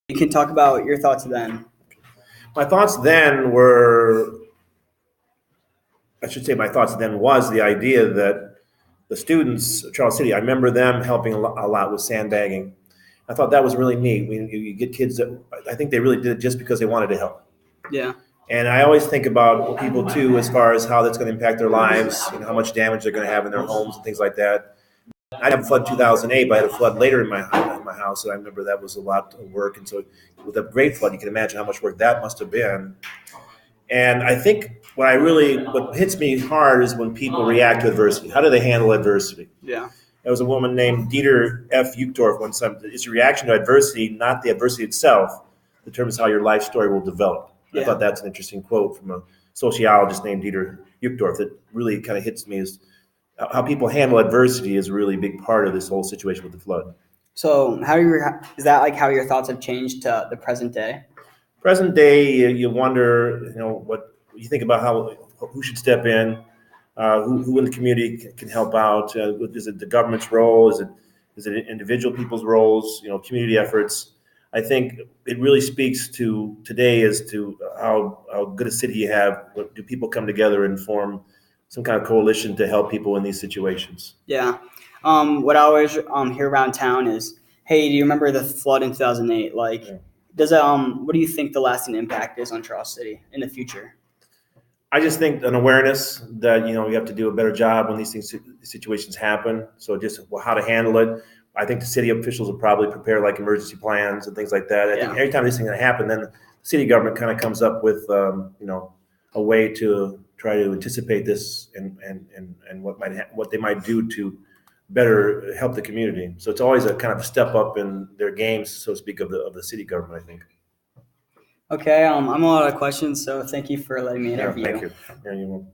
You can talk about your thoughts then. My thoughts then were, I should say, my thoughts then was the idea that the students of Charles City, I remember them helping a lot with sandbagging. I thought that was really neat. You get kids that I think they really did it just because they wanted to help. Yeah. And I always think about people too, as far as how that's going to impact their lives, how much damage they're going to have in their homes and things like that. I didn't have a flood in 2008, but I had a flood later in my house, and I remember that was a lot of work. And so, with a great flood, you can imagine how much work that must have been. And I think what hits me hard is when people react to adversity. How do they handle adversity? Yeah. There was a woman named Dieter F. Uchtdorf once said, "It's your reaction to adversity, not the adversity itself, determines how your life story will develop." I Yeah. thought that's an interesting quote from a sociologist named Dieter Uchtdorf that really kind of hits me is how people handle adversity is a really big part of this whole situation with the flood. So is that like how your thoughts have changed to the present day? Present day, you wonder, what you think about who should step in, who in the community can help out. Is it the government's role? Is it individual people's roles? Community efforts. I think it really speaks to today as to how good a city you have. Do people come together and form some kind of coalition to help people in these situations? Yeah. What I always hear around town is, hey, do you remember the flood in 2008? Like, Yeah. what do you think the lasting impact is on Charles City in the future? I just think an awareness that we have to do a better job when these situations happen. So just how to handle it. I think the city officials will probably prepare like emergency plans and things like that. I think every time these things happen, then the city government kind of comes up with a way to try to anticipate this and what they might do to better help the community. So it's always a kind of a step up in their games, so to speak, of the city government, I think. Okay. I'm a lot of questions, so thank you for letting me Yeah, interview. thank you. Yeah, you